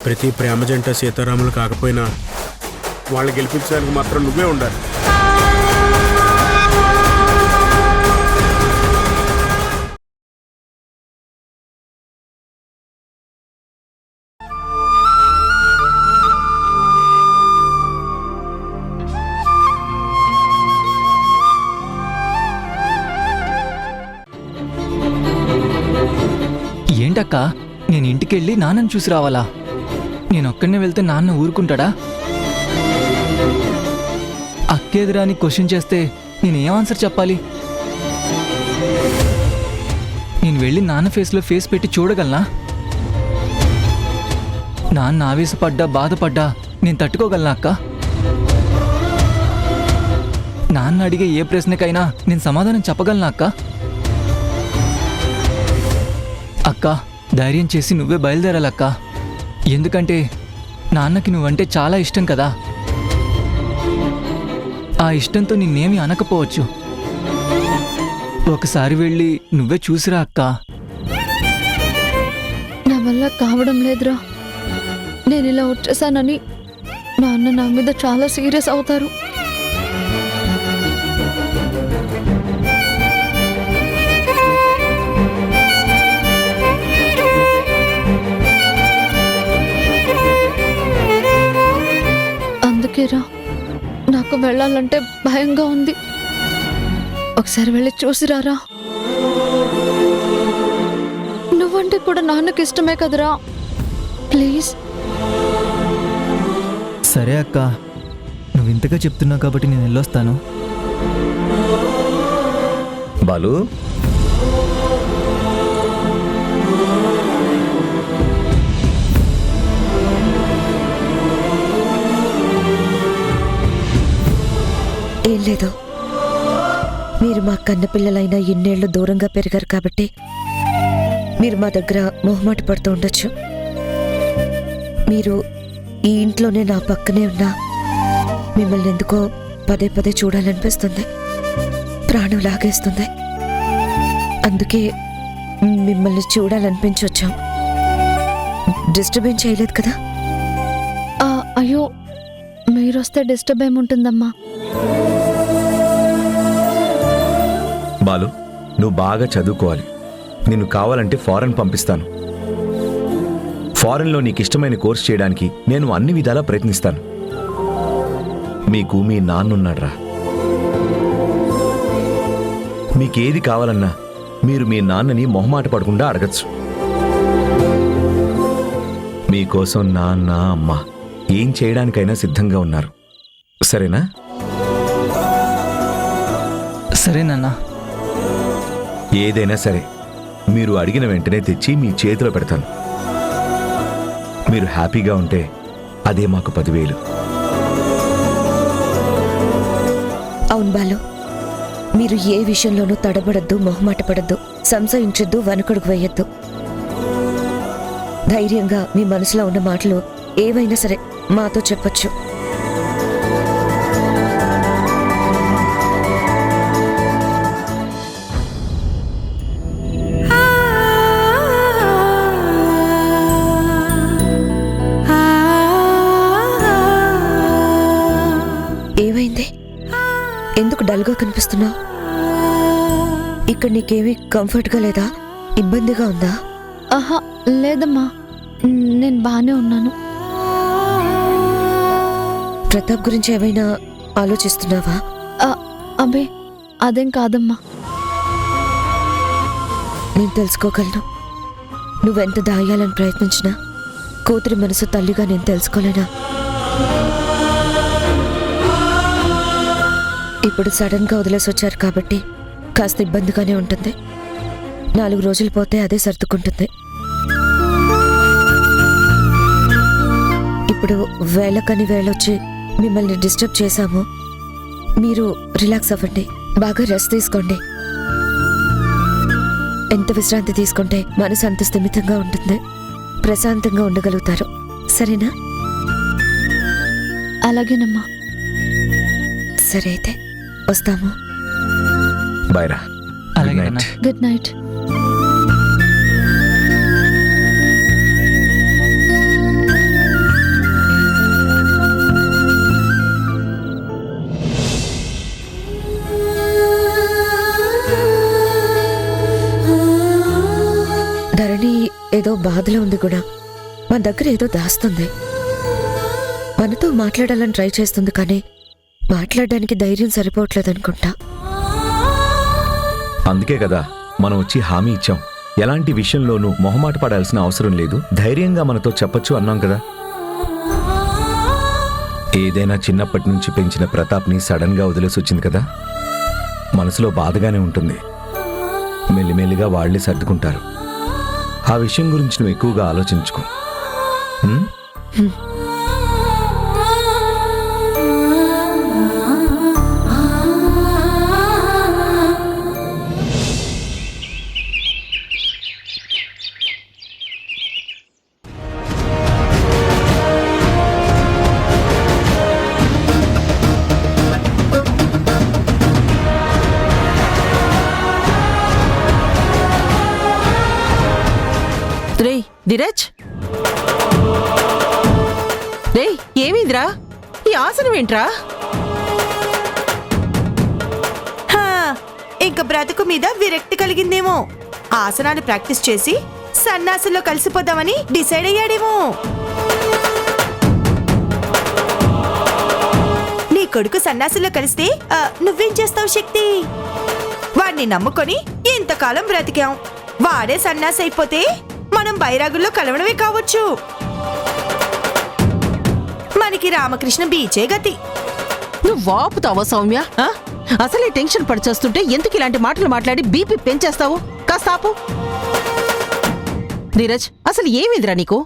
ప్రతి ప్రేమ జంట సీతారాములు కాకపోయినా వాళ్ళు గెలిపించడానికి మాత్రం నువ్వే ఉండాలి. ఏంటక్క, నేను ఇంటికెళ్ళి నాన్నని చూసి రావాలా? నేను ఒక్కడనే వెళ్తే నాన్న ఊరుకుంటాడా? అక్కేదిరా అని క్వశ్చన్ చేస్తే నేనేం ఆన్సర్ చెప్పాలి? నేను వెళ్ళి నాన్న ఫేస్లో ఫేస్ పెట్టి చూడగలనా? నాన్న ఆవేశపడ్డా బాధపడ్డా నేను తట్టుకోగలనా అక్క? నాన్న అడిగే ఏ ప్రశ్నకైనా నేను సమాధానం చెప్పగలనా అక్క? అక్క, ధైర్యం చేసి నువ్వే బయలుదేరాలక్క. ఎందుకంటే నాన్నకి నువ్వంటే చాలా ఇష్టం కదా. ఆ ఇష్టంతో నిన్నేమీ అనకపోవచ్చు. ఒకసారి వెళ్ళి నువ్వే చూసిరా అక్క. నా వల్ల కావడం లేదురా. నేను ఇలా వచ్చేసానని నాన్న నా మీద చాలా సీరియస్ అవుతారు. అందుకేరా నాకు వెళ్ళాలంటే భయంగా ఉంది. ఒకసారి వెళ్ళి చూసిరారా. నువ్వంటే కూడా నాన్నకి ఇష్టమే కదరా, ప్లీజ్. సరే అక్క, నువ్వు ఇంతగా చెప్తున్నావు కాబట్టి నేను వెళ్ళొస్తాను. బాలు, ఏం లేదు, మీరు మా కన్నపిల్లలైనా ఇన్నేళ్లు దూరంగా పెరిగారు కాబట్టి మీరు మా దగ్గర మొహమాట పడుతూ ఉండొచ్చు. మీరు ఈ ఇంట్లోనే నా పక్కనే ఉన్నా మిమ్మల్ని ఎందుకో పదే పదే చూడాలనిపిస్తుంది, ప్రాణం లాగేస్తుంది. అందుకే మిమ్మల్ని చూడాలనిపించొచ్చాం. డిస్టర్బ్ ఏం చేయలేదు కదా? అయ్యో, మీరొస్తే డిస్టర్బ్ ఏముంటుందమ్మా. బాలు, నువ్వు బాగా చదువుకోవాలి. నిన్ను కావాలంటే ఫారెన్ పంపిస్తాను. ఫారెన్లో నీకు ఇష్టమైన కోర్స్ చేయడానికి నేను అన్ని విధాలా ప్రయత్నిస్తాను. మీకు మీ నాన్నున్నాడ్రా. మీకేది కావాలన్నా మీరు మీ నాన్నని మొహమాట పడకుండా అడగచ్చు. మీకోసం నాన్న అమ్మ ఏం చేయడానికైనా సిద్ధంగా ఉన్నారు. సరేనా? సరేనన్నా. ఏదైనా సరే మీరు అడిగిన వెంటనే తెచ్చి మీ చేతిలో పెడతాను. మీరు హ్యాపీగా ఉంటే అదే మాకు 10,000. అవును బాలు, మీరు ఏ విషయంలోనూ తడబడద్దు, మొహమాట పడద్దు, సంశయించొద్దు, వెనకడుగు వేయొద్దు. ధైర్యంగా మీ మనసులో ఉన్న మాటలు ఏవైనా సరే మాతో చెప్పొచ్చు. ఏమైంది? ఎందుకు డల్గా కనిపిస్తున్నావు? ఇక్కడ నీకేమీ కంఫర్ట్గా లేదా? ఇబ్బందిగా ఉందా? ఆహా, లేదమ్మా, నేను బాగానే ఉన్నాను. ప్రతాప్ గురించి ఏమైనా ఆలోచిస్తున్నావా? అబ్బే, అదేం కాదమ్మా. నేను తెలుసుకోగలను. నువ్వెంత దాయాలని ప్రయత్నించినా కూతురి మనసు తల్లిగా నేను తెలుసుకోలేనా? ఇప్పుడు సడన్గా వదిలేసి వచ్చారు కాబట్టి కాస్త ఇబ్బందిగానే ఉంటుంది. 4 రోజులు పోతే అదే సర్దుకుంటుంది. ఇప్పుడు వేళకని వేళొచ్చి మిమ్మల్ని డిస్టర్బ్ చేశాము. మీరు రిలాక్స్ అవ్వండి, బాగా రెస్ట్ తీసుకోండి. ఎంత విశ్రాంతి తీసుకుంటే మనసు అంత స్థిమితంగా ఉంటుంది, ప్రశాంతంగా ఉండగలుగుతారు. సరేనా? అలాగేనమ్మా. సరే అయితే వస్తాము. బాయ్ రా. అలాగే Good అన్న. night. Good night. ఏదో బాధలో ఉంది కూడా. మన దగ్గర ఏదో దాస్తుంది. మనతో మాట్లాడాలని ట్రై చేస్తుంది, కానీ మాట్లాడడానికి ధైర్యం సరిపోవట్లేదనుకుంటా. అందుకే కదా మనం వచ్చి హామీ ఇచ్చాం. ఎలాంటి విషయంలోనూ మొహమాట పడాల్సిన అవసరం లేదు, ధైర్యంగా మనతో చెప్పొచ్చు అన్నాం కదా. ఏదైనా చిన్నప్పటి నుంచి పెంచిన ప్రతాప్ని సడన్ గా వదిలేసి వచ్చింది కదా, మనసులో బాధగానే ఉంటుంది. మెల్లిమెల్లిగా వాళ్లే సర్దుకుంటారు. ఆ విషయం గురించి నువ్వు ఎక్కువగా ఆలోచించుకో. ఉం? రేయ్ ధీరజ్, రేయ్ ఏమిందిరా ఈ ఆసనం ఏంట్రా? ఇంక బ్రతుకు మీద విరక్తి కలిగిందేమో. ఆసనాలు ప్రాక్టీస్ చేసి సన్నాసుల్లో కలిసిపోదామని డిసైడ్ అయ్యాడేమో. నీ కొడుకు సన్నాసుల్లో కలిస్తే నువ్వేం చేస్తావు శక్తి? వాడిని నమ్ముకొని ఇంతకాలం బ్రతికాం. వాడే సన్నాసి అయిపోతే మనం బైరాగుల్లో కలవడమే కావచ్చు. మనకి రామకృష్ణ బీచే గతి. నువ్వు వాపుతావా సౌమ్య? అసలే టెన్షన్ పడిచేస్తుంటే ఎందుకు ఇలాంటి మాటలు మాట్లాడి బీపీ పెంచేస్తావు? కాస్త ఆపు. ధీరజ్, అసలు ఏమిదిరా నీకు?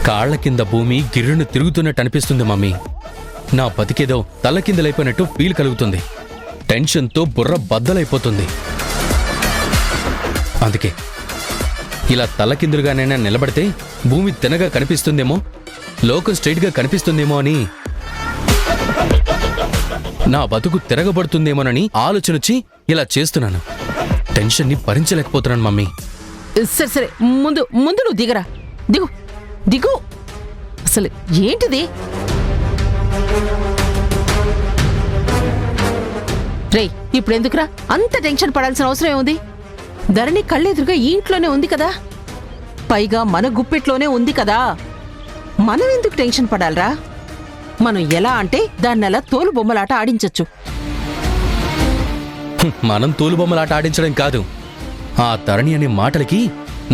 కాళ్ల కింద భూమి గిర్రును తిరుగుతున్నట్టు అనిపిస్తుంది మమ్మీ. నా బతికేదో తలకిందలైపోయినట్టు ఫీల్ కలుగుతుంది. టెన్షన్తో బుర్ర బద్దలైపోతుంది. అందుకే ఇలా తలకిందులుగానైనా నిలబడితే భూమి తినగా కనిపిస్తుందేమో, లోకం స్ట్రైట్గా కనిపిస్తుందేమో అని, నా బతుకు తిరగబడుతుందేమోనని ఆలోచనొచ్చి ఇలా చేస్తున్నాను. టెన్షన్ని భరించలేకపోతున్నాను మమ్మీ. సరే సరే, ముందు ముందు నువ్వు దిగరా. దిగు దిగు. అసలు ఏంటిది? రేయ్, ఇప్పుడెందుకురా అంత టెన్షన్ పడాల్సిన అవసరం ఏముంది? ధరణి కళ్ళెదురుగా ఈ ఇంట్లోనే ఉంది కదా, పైగా మన గుప్పెట్లోనే ఉంది కదా. మనం ఎందుకు టెన్షన్ పడాలరా? మనం ఎలా అంటే దాన్నెలా తోలు బొమ్మలాట ఆడించొచ్చు. మనం తోలుబొమ్మలాట ఆడించడం కాదు, ఆ ధరణి అనే మాటలకి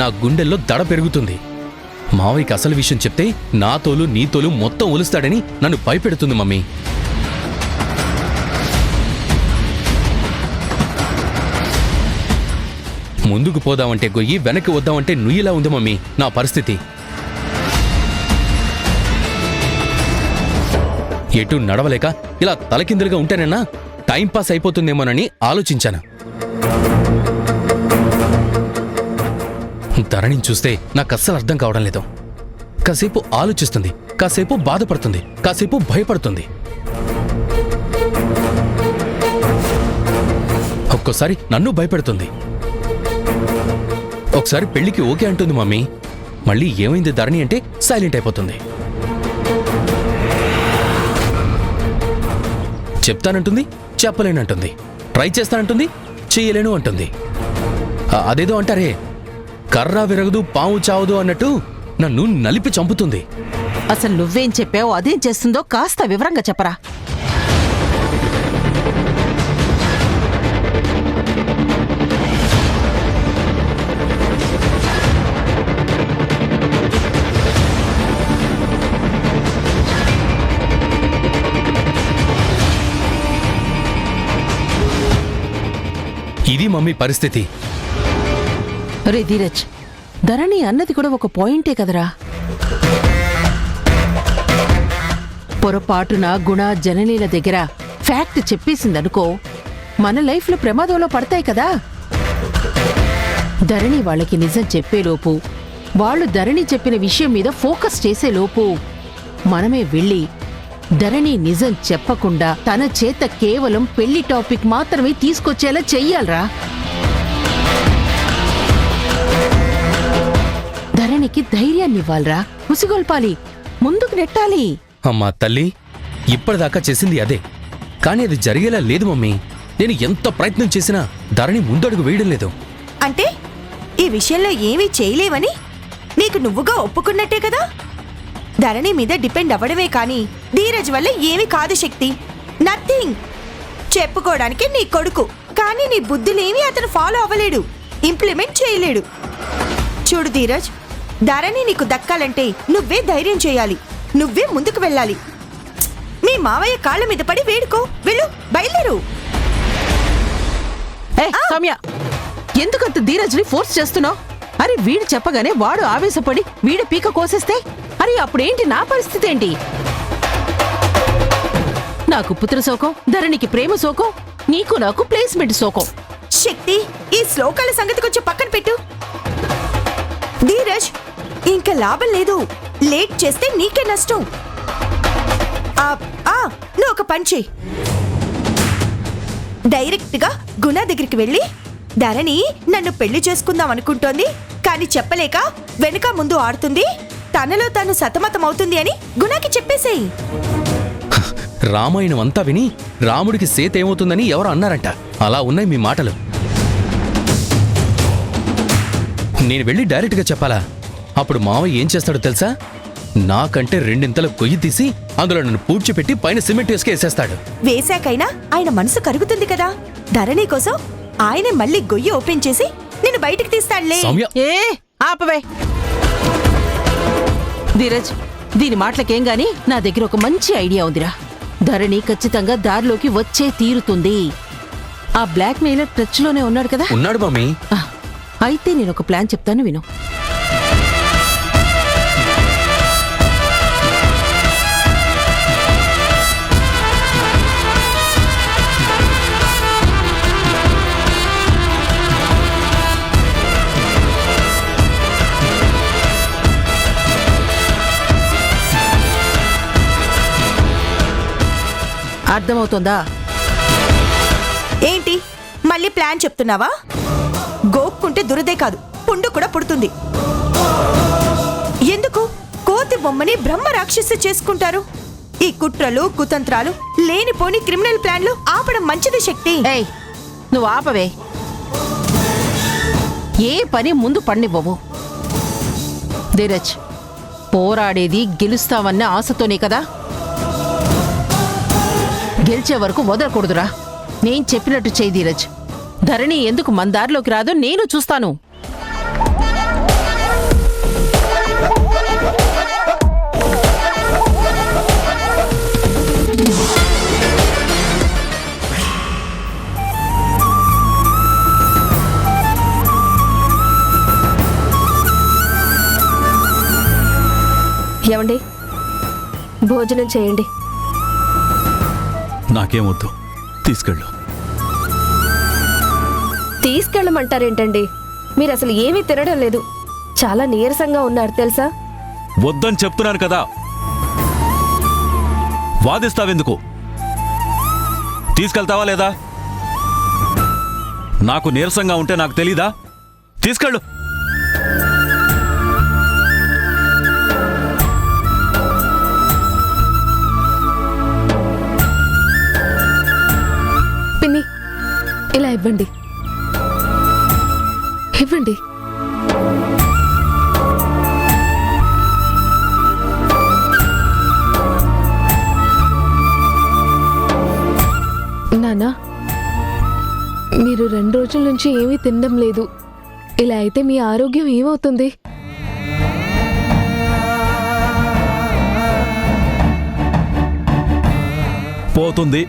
నా గుండెల్లో దడ పెరుగుతుంది. మావయ్యకి అసలు విషయం చెప్తే నా తోలు నీ తోలు మొత్తం ఒలుస్తాడని నన్ను భయపెడుతుంది మమ్మీ. ముందుకు పోదామంటే గొయ్యి, వెనక్కి వద్దామంటే నుయ్యిలా ఉంది మమ్మీ నా పరిస్థితి. ఎటు నడవలేక ఇలా తలకిందులుగా ఉంటేనన్నా టైంపాస్ అయిపోతుందేమోనని ఆలోచించాను. ధరణిని చూస్తే నాకు అస్సలు అర్థం కావడం లేదు. కాసేపు ఆలోచిస్తుంది, కాసేపు బాధపడుతుంది, కాసేపు భయపడుతుంది. ఒక్కోసారి నన్ను భయపెడుతుంది. ఒకసారి పెళ్లికి ఓకే అంటుంది మమ్మీ, మళ్ళీ ఏమైంది ధరణి అంటే సైలెంట్ అయిపోతుంది. చెప్తానంటుంది, చెప్పలేనంటుంది. ట్రై చేస్తానంటుంది, చెయ్యలేను అంటుంది. అదేదో అంటారే, కర్ర విరగదు పాము చావదు అన్నట్టు నన్ను నలిపి చంపుతుంది. అసలు నువ్వేం చెప్పావో అదేం చేస్తుందో కాస్త వివరంగా చెప్పరా. ఇది మమ్మీ పరిస్థితి. రే ధీరజ్, ధరణి అన్నది కూడా ఒక పాయింటే కదరా. పొరపాటున గుణ జననీల దగ్గర ఫ్యాక్ట్ చెప్పేసిందనుకో, మన లైఫ్లో ప్రమాదంలో పడతాయి కదా. ధరణి వాళ్ళకి నిజం చెప్పేలోపు, వాళ్ళు ధరణి చెప్పిన విషయం మీద ఫోకస్ చేసేలోపు మనమే వెళ్ళి ధరణి నిజం చెప్పకుండా తన చేత కేవలం పెళ్లి టాపిక్ మాత్రమే తీసుకొచ్చేలా చెయ్యాలరా. ధరణికి ధైర్యాన్నివ్వాలరా, ఉసిగొల్పాలి, ముందుకు నెట్టాలి. అమ్మా తల్లి, ఇప్పటిదాకా చేసింది అదే, కానీ అది జరిగేలా లేదు మమ్మీ. నేను ఎంత ప్రయత్నం చేసినా ధరణి ముందడుగు వేయడం లేదు. అంటే ఈ విషయంలో ఏమీ చేయలేవని నీకు నువ్వుగా ఒప్పుకున్నట్టే కదా. ధరణి మీద డిపెండ్ అవ్వడమే కానీ ధీరజ్ వల్ల ఏమీ కాదు శక్తి, నథింగ్. చెప్పుకోవడానికి నీ కొడుకు, కానీ నీ బుద్ధులేమీ అతను ఫాలో అవ్వలేడు, ఇంప్లిమెంట్ చేయలేడు. చూడు ధీరజ్, ధరణి నీకు దక్కాలంటే నువ్వే ధైర్యం చేయాలి, నువ్వే ముందుకు వెళ్ళాలి. మీ మావయ్య కాళ్ళ మీద పడి వేడుకో, వెళ్ళు, బయలుదేరు. సౌమ్య, ఎందుకంత ధీరజ్ని ఫోర్స్ చేస్తున్నావు? అరే వీడు చెప్పగానే వాడు ఆవేశపడి వీడు పీక కోసేస్తే అరే అప్పుడేంటి నా పరిస్థితి ఏంటి? నాకు పుత్ర శోకం, ధరణికి ప్రేమ శోకం, నీకు నాకు ప్లేస్మెంట్ శోకం. శక్తి, ఈ శ్లోకాల సంగతి కొంచెం పక్కన పెట్టు. ధీరజ్, ఇంకా లాభం లేదు, లేట్ చేస్తే నీకే నష్టం. నువ్వు ఒక పని చెయ్యి. డైరెక్ట్ గా గుణ దగ్గరికి వెళ్ళి, ధరణి నన్ను పెళ్లి చేసుకుందాం అనుకుంటోంది, కానీ చెప్పలేక వెనుక ముందు ఆడుతుంది, తనలో తాను సతమతం అవుతుంది అని గుణకి చెప్పేసేయి. రామాయణం అంతా విని రాముడికి సీత ఏమవుతుందని ఎవరో అన్నారంట. అలా ఉన్నాయి మీ మాటలు. నేను వెళ్ళి డైరెక్ట్గా చెప్పాలా? అప్పుడు మావయ్య ఏం చేస్తాడో తెలుసా? నాకంటే రెండింతల కొయ్యి తీసి అందులో నన్ను పూడ్చిపెట్టి పైన సిమెంట్ వేసేస్తాడు. వేశాకైనా ఆయన మనసు కరుగుతుంది కదా. ధరణి కోసం ఆయనే మళ్ళీ గొయ్యి ఓపెన్ చేసి నిన్ను బయటికి తీస్తాడులే. సౌమ్య, ఆపవే ధీరజ్, దీని మాటలకేం గాని నా దగ్గర ఒక మంచి ఐడియా ఉందిరా. ధరణి ఖచ్చితంగా దారిలోకి వచ్చే తీరుతుంది. ఆ బ్లాక్ మెయిలర్ టచ్ లోనే ఉన్నాడు కదా? ఉన్నాడు మమ్మీ. అయితే నేను ఒక ప్లాన్ చెప్తాను, విను. అర్థమవుతుందా? ఏంటి మళ్ళీ ప్లాన్ చెప్తున్నావా? గోక్కుంటే దురదే కాదు, పుండు కూడా పుడుతుంది. ఎందుకు కోతి బొమ్మని బ్రహ్మ రాక్షసి చేసుకుంటారు? ఈ కుట్రలు, కుతంత్రాలు, లేనిపోని క్రిమినల్ ప్లాన్లు ఆపడం మంచిది శక్తి. ఏయ్, నువ్వు ఆపవే. ఏ పని ముందు పడినివ్వవు. ధీరజ్, పోరాడేది గెలుస్తావన్న ఆశతోనే కదా. గెలిచే వరకు వదలకూడదురా. నేను చెప్పినట్టు చేయి ధీరజ్. ధరణి ఎందుకు మన దారిలోకి రాదో నేను చూస్తాను. ఏమండి, భోజనం చేయండి. నాకేమొద్దు, తీసుకెళ్ళు. తీసుకెళ్ళమంటారేంటండి? మీరు అసలు ఏమీ తినడం లేదు, చాలా నీరసంగా ఉన్నారు తెలుసా? వద్దని చెప్తున్నాను కదా, వాదిస్తావెందుకు? తీసుకెళ్తావా లేదా? నాకు నీరసంగా ఉంటే నాకు తెలీదా? తీసుకెళ్ళు. పిన్ని, ఇలా ఇవ్వండి, ఇవ్వండి. నానా, మీరు 2 రోజుల నుంచి ఏమీ తినడం లేదు. ఇలా అయితే మీ ఆరోగ్యం ఏమవుతుంది? పోతుంది.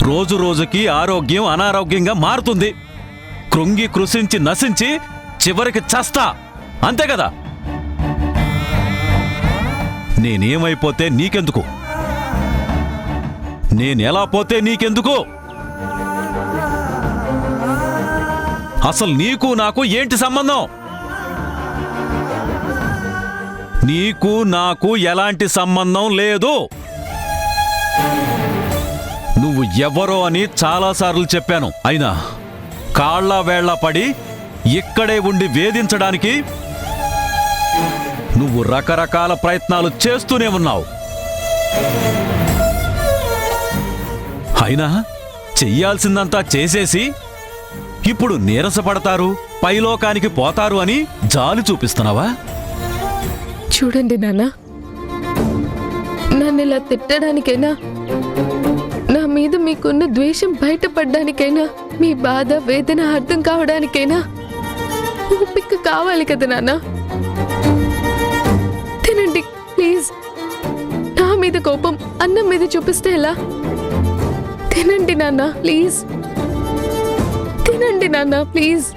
రోజు రోజుకి ఆరోగ్యం అనారోగ్యంగా మారుతుంది. కృంగి కృషించి నశించి చివరికి చస్తా, అంతే కదా. నేనేమైపోతే నీకెందుకు? నేనెలా పోతే నీకెందుకు? అసలు నీకు నాకు ఏంటి సంబంధం? నీకు నాకు ఎలాంటి సంబంధం లేదు. నువ్వు ఎవరో అని చాలాసార్లు చెప్పాను, అయినా కాళ్ళ వేళ్ల పడి ఇక్కడే ఉండి వేధించడానికి నువ్వు రకరకాల ప్రయత్నాలు చేస్తూనే ఉన్నావు. అయినా చెయ్యాల్సిందంతా చేసేసి ఇప్పుడు నీరసపడతారు, పైలోకానికి పోతారు అని జాలి చూపిస్తున్నావా? చూడండి నాన్న, నన్ను ఇలా తిట్టడానికైనా, నా మీద మీకున్న ద్వేషం బయటపడ్డానికైనా, మీ బాధ వేదన అర్థం కావడానికైనా ఓపిక కావాలి కదా నాన్న. తినండి ప్లీజ్. నా మీద కోపం అన్నం మీద చూపిస్తే ఎలా? తినండి నాన్న ప్లీజ్. తినండి నాన్న ప్లీజ్.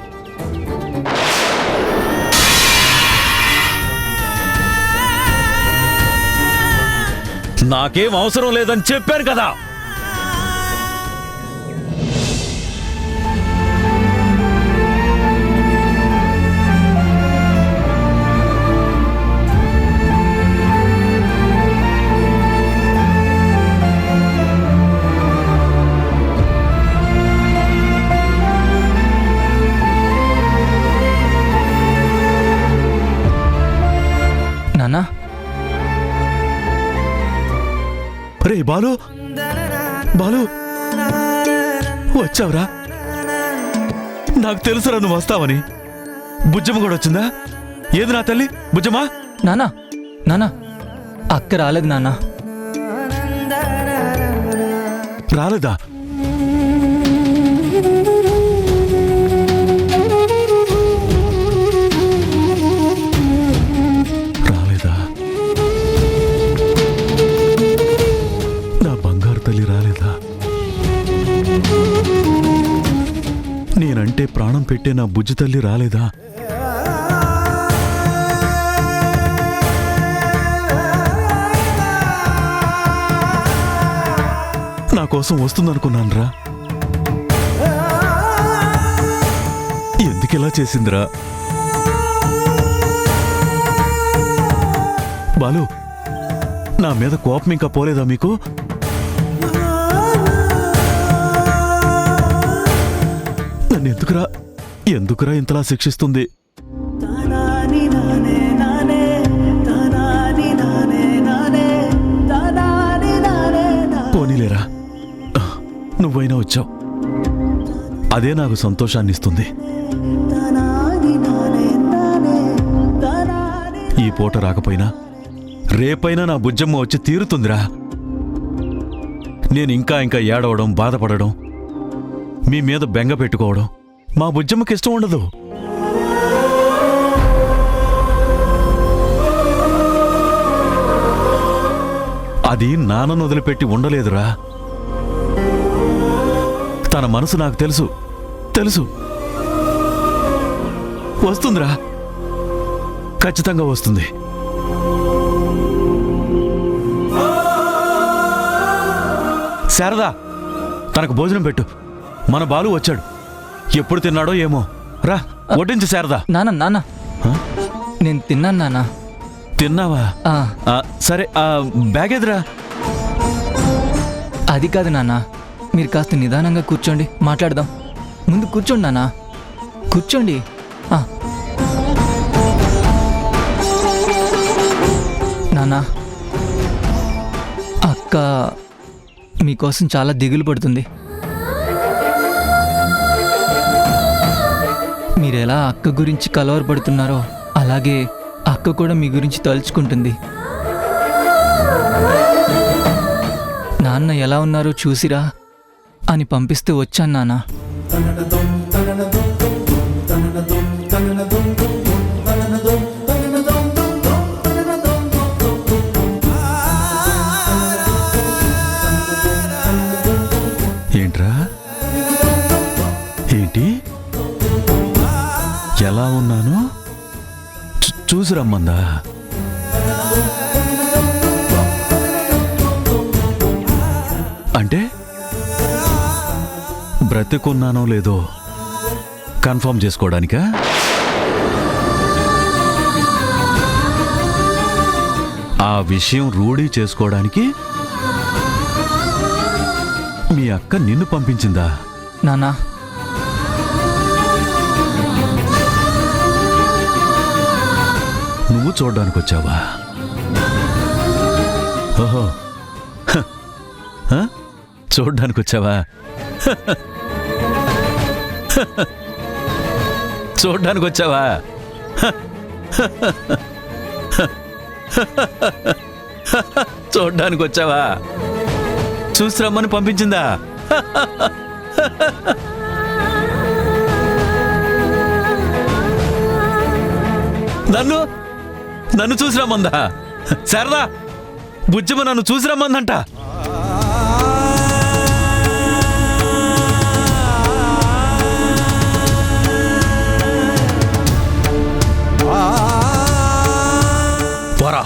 నాకేం అవసరం లేదని చెప్పాను కదా. నానా, రే బాలు, బాలు వచ్చావురా? నాకు తెలుసురా నువ్వు వస్తావని. బుజ్జమ్మ కూడా వచ్చిందా? ఏది నా తల్లి బుజ్జమ్మ? నానా, నానా, అక్క రాలేదు నానా. రాలేదా? రాలేదా? నా బంగారు తల్లి రాలేదా? నేనంటే ప్రాణం పెట్టే నా బుజ్జి తల్లి రాలేదా? నా కోసం వస్తుందనుకున్నానురా. ఎందుకిలా చేసిందిరా? బాలు, నా మీద కోపం ఇంకా పోలేదా మీకు? నన్ను ఎందుకురా ఇంతలా శిక్షిస్తుంది? పోనీలేరా, నువ్వైనా వచ్చావు, అదే నాకు సంతోషాన్ని ఇస్తుంది. ఈ పూట రాకపోయినా రేపైనా నా బుజ్జమ్మ వచ్చి తీరుతుందిరా. నేను ఇంకా ఏడవడం, బాధపడడం, మీ మీద బెంగ పెట్టుకోవడం మా బుజ్జమ్మకి ఇష్టం ఉండదు. అది నాన్నను వదిలిపెట్టి ఉండలేదురా. తన మనసు నాకు తెలుసు. వస్తుందిరా, ఖచ్చితంగా వస్తుంది. శారదా, తనకు భోజనం పెట్టు. మన బాలు వచ్చాడు. ఎప్పుడు తిన్నాడో ఏమో. రా, వడ్డించు శారదా. నానా, నేను తిన్నాను నానా. తిన్నావా? సరే, బ్యాగ్ ఎదురా. అది కాదు నాన్నా, మీరు కాస్త నిదానంగా కూర్చోండి, మాట్లాడదాం. ముందు కూర్చోండి నాన్నా, కూర్చోండి. నానా, అక్క మీకోసం చాలా దిగులు పడుతుంది. మీరెలా అక్క గురించి కలవరపడుతున్నారో అలాగే అక్క కూడా మీ గురించి తలుచుకుంటుంది. నాన్న ఎలా ఉన్నారో చూసిరా అని పంపిస్తే వచ్చాను నాన్న. ఏంట్రా? ఏంటి? ఎలా ఉన్నాను చూసి రమ్మందా? అంటే బ్రతికున్నానో లేదో కన్ఫర్మ్ చేసుకోవడానికా? ఆ విషయం రూఢీ చేసుకోవడానికి మీ అక్క నిన్ను పంపించిందా? నానా, నువ్వు చూడ్డానికి వచ్చావా? ఓహో, చూడ్డానికి వచ్చావా? చూడ్డానికి వచ్చావా? చూడ్డానికి వచ్చావా? చూసి రమ్మని పంపించిందా? నన్ను చూసి రమ్మందా? శారదా, బుజ్జమ్మ నన్ను చూసి రమ్మందంట. పోరా.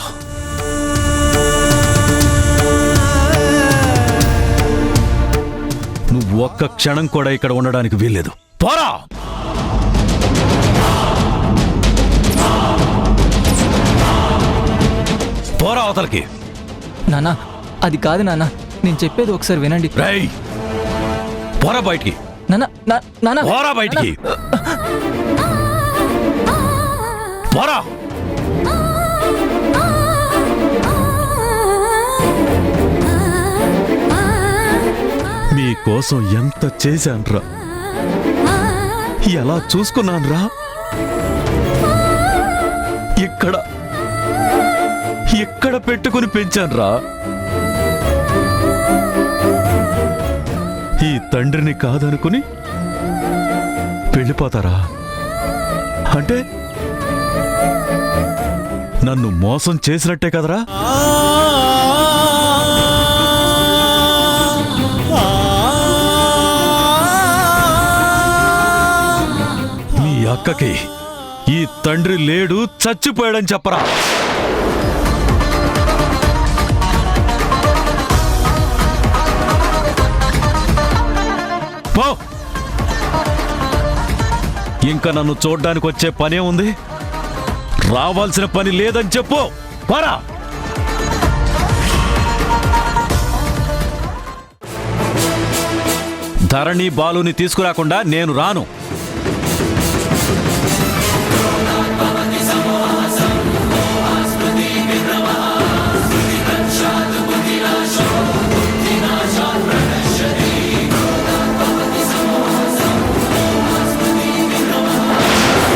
నువ్వు ఒక్క క్షణం కూడా ఇక్కడ ఉండడానికి వీల్లేదు. పోరా. పోరా అవతలకి. నానా, అది కాదు నాన్న, నేను చెప్పేది ఒకసారి వినండి. రేయ్, పోరా బయటికి. నానా, పోరా బయటికి. పోరా. మీకోసం ఎంత చేశాన్రా, ఎలా చూసుకున్నాన్రా. ఇక్కడ పెట్టుకుని పెంచాన్రా. ఈ తండ్రిని కాదనుకుని వెళ్ళిపోతారా? అంటే నన్ను మోసం చేసినట్టే కదరా? మీ అక్కకి ఈ తండ్రి లేడు, చచ్చిపోయాడని చెప్పరా? ఇంకా నన్ను చూడ్డానికి వచ్చే పనే ఉంది, రావాల్సిన పని లేదని చెప్పు. పరా. ధరణి బాలుని తీసుకురాకుండా నేను రాను.